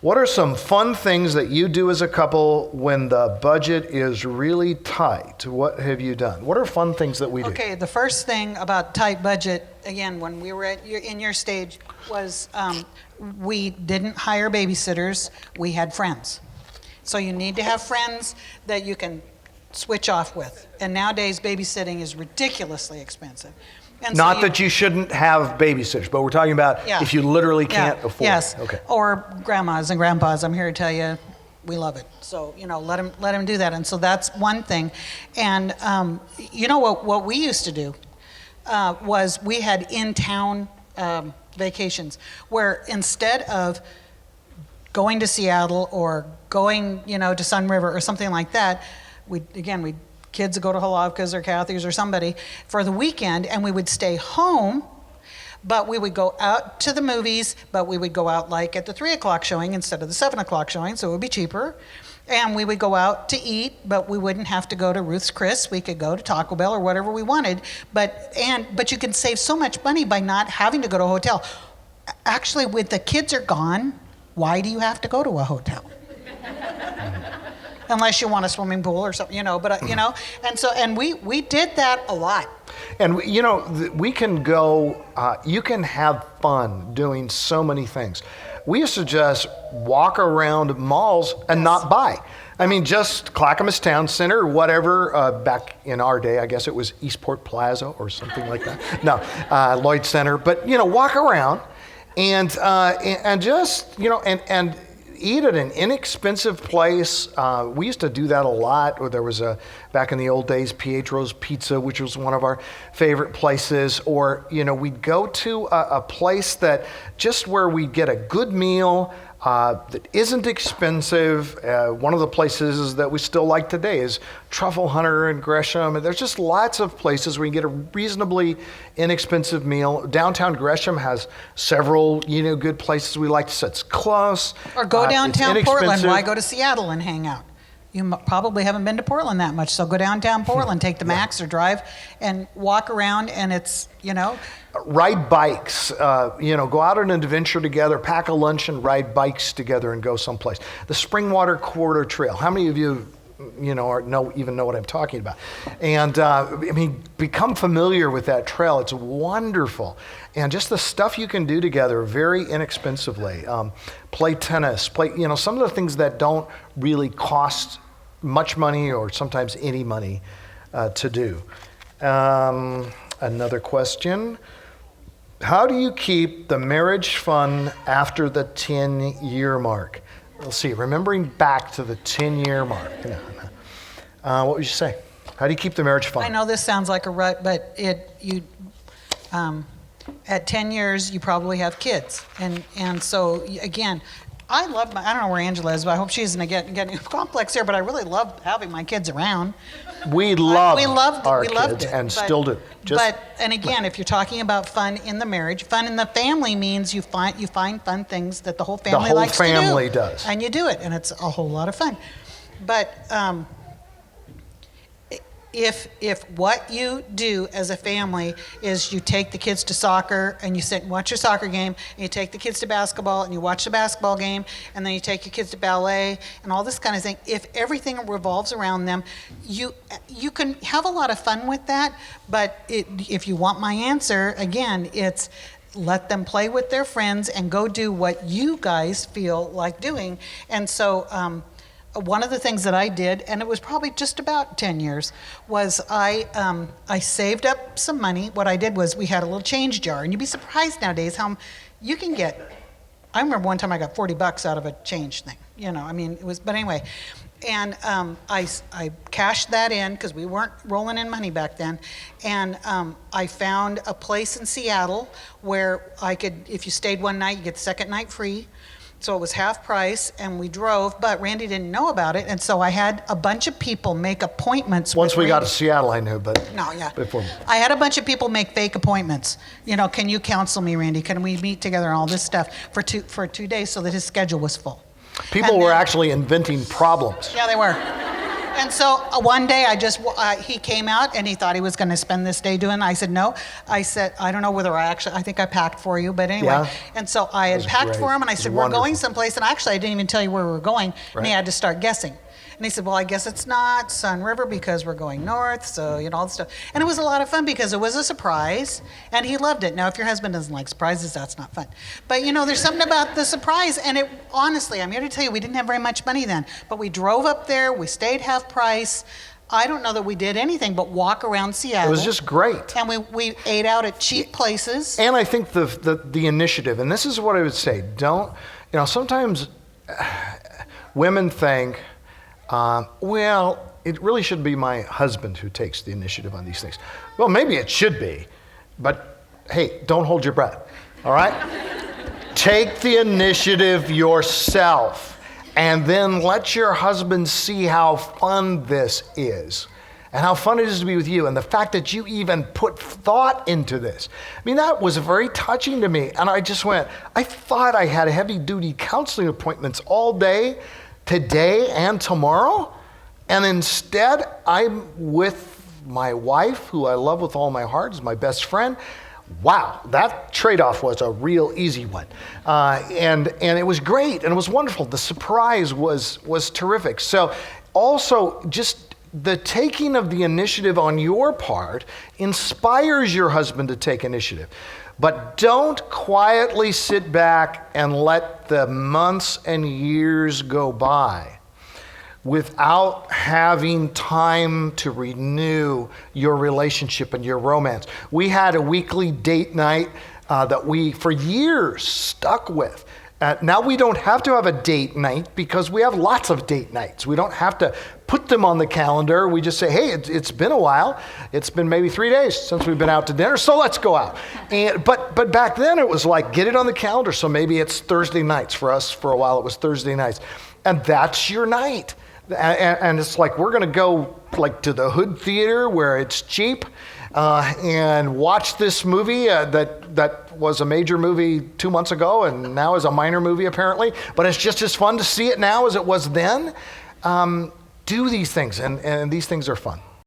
What are some fun things that you do as a couple when the budget is really tight? What have you done? What are fun things that we do? Okay, the first thing about tight budget, again, when we were in your stage, was we didn't hire babysitters, we had friends. So you need to have friends that you can switch off with. And nowadays, babysitting is ridiculously expensive. And Not so that you shouldn't have babysitters, but we're talking about if you literally can't afford yes. it. Okay. Or grandmas and grandpas, I'm here to tell you, we love it. So, let them do that. And so that's one thing. And, what we used to do was we had in-town vacations where instead of going to Seattle or going, to Sun River or something like that, we'd kids would go to Halavka's or Kathy's or somebody for the weekend, and we would stay home, but we would go out to the movies, but we would go out like at the 3 o'clock showing instead of the 7 o'clock showing, so it would be cheaper. And we would go out to eat, but we wouldn't have to go to Ruth's Chris. We could go to Taco Bell or whatever we wanted. But you can save so much money by not having to go to a hotel. Actually, when the kids are gone, why do you have to go to a hotel? Unless you want a swimming pool or something, and we did that a lot. And we can go, you can have fun doing so many things. We used to just walk around malls and not buy. I mean, just Clackamas Town Center or whatever, back in our day, I guess it was Eastport Plaza or something like that. No, Lloyd Center, but walk around and just, and eat at an inexpensive place. We used to do that a lot. There was back in the old days, Pietro's Pizza, which was one of our favorite places. Or, we'd go to a place that just where we get a good meal that isn't expensive. One of the places that we still like today is Truffle Hunter in Gresham. And there's just lots of places where you can get a reasonably inexpensive meal. Downtown Gresham has several, good places we like to sit. It's close. Or go downtown Portland. Why go to Seattle and hang out? You probably haven't been to Portland that much, so go downtown Portland, take the Max or drive and walk around, and it's, Ride bikes, go out on an adventure together, pack a lunch and ride bikes together and go someplace. The Springwater Corridor Trail, how many of you, even know what I'm talking about? And become familiar with that trail. It's wonderful. And just the stuff you can do together very inexpensively. Play tennis, some of the things that don't really cost much money or sometimes any money to do. Another question. How do you keep the marriage fun after the 10-year mark? Let's see, remembering back to the 10-year mark. What would you say? How do you keep the marriage fun? I know this sounds like a rut, but at 10 years, you probably have kids. And so, again, I don't know where Angela is, but I hope she isn't getting a complex here, but I really love having my kids around. We loved our kids it, and still do. And again, if you're talking about fun in the marriage, fun in the family means you find fun things that the whole family likes to do. The whole family does. And you do it, and it's a whole lot of fun. But if what you do as a family is you take the kids to soccer and you sit and watch your soccer game, and you take the kids to basketball and you watch the basketball game, and then you take your kids to ballet and all this kind of thing, if everything revolves around them, you can have a lot of fun with that. But if you want my answer, again, it's let them play with their friends and go do what you guys feel like doing. And so one of the things that I did, and it was probably just about 10 years, was I saved up some money. What I did was we had a little change jar, and you'd be surprised nowadays how you can get. I remember one time I got $40 out of a change thing. It was. But anyway, and I cashed that in because we weren't rolling in money back then, and I found a place in Seattle where I could, if you stayed one night, you get the second night free. So it was half price, and we drove, but Randy didn't know about it, and so I had a bunch of people make appointments. Once we got to Seattle, I knew, but before. I had a bunch of people make fake appointments. Can you counsel me, Randy? Can we meet together and all this stuff for 2 days so that his schedule was full? People were actually inventing problems. Yeah, they were. And so one day he came out and he thought he was going to spend this day doing it. I said, no. I said, I don't know whether I think I packed for you, but anyway. Yeah. And so I had packed great. for him and I It was said, we're wonderful. going someplace. And actually, I didn't even tell you where we were going. And he Right. had to start guessing. And he said, well, I guess it's not Sun River because we're going north. So, all this stuff. And it was a lot of fun because it was a surprise and he loved it. Now, if your husband doesn't like surprises, that's not fun. But, there's something about the surprise. And it, honestly, I'm here to tell you, we didn't have very much money then. But we drove up there. We stayed half price. I don't know that we did anything but walk around Seattle. It was just great. And we ate out at cheap places. And I think the initiative, and this is what I would say, sometimes women think, well, it really should be my husband who takes the initiative on these things. Well, maybe it should be, but hey, don't hold your breath, all right? Take the initiative yourself, and then let your husband see how fun this is, and how fun it is to be with you, and the fact that you even put thought into this. I mean, that was very touching to me, and I just went, I thought I had heavy-duty counseling appointments all day, today and tomorrow, and instead I'm with my wife, who I love with all my heart, is my best friend. Wow, that trade-off was a real easy one, and it was great, and it was wonderful. The surprise was terrific. So, also just the taking of the initiative on your part inspires your husband to take initiative. But don't quietly sit back and let the months and years go by without having time to renew your relationship and your romance. We had a weekly date night that we, for years, stuck with. Now we don't have to have a date night because we have lots of date nights. We don't have to put them on the calendar. We just say, hey, it's been a while. It's been maybe 3 days since we've been out to dinner, so let's go out. But back then it was like, get it on the calendar. So maybe it's Thursday nights. For us, for a while, it was Thursday nights. And that's your night. And it's like, we're going to go like to the Hood Theater where it's cheap and watch this movie that was a major movie 2 months ago and now is a minor movie apparently, but it's just as fun to see it now as it was then. Do these things, and these things are fun.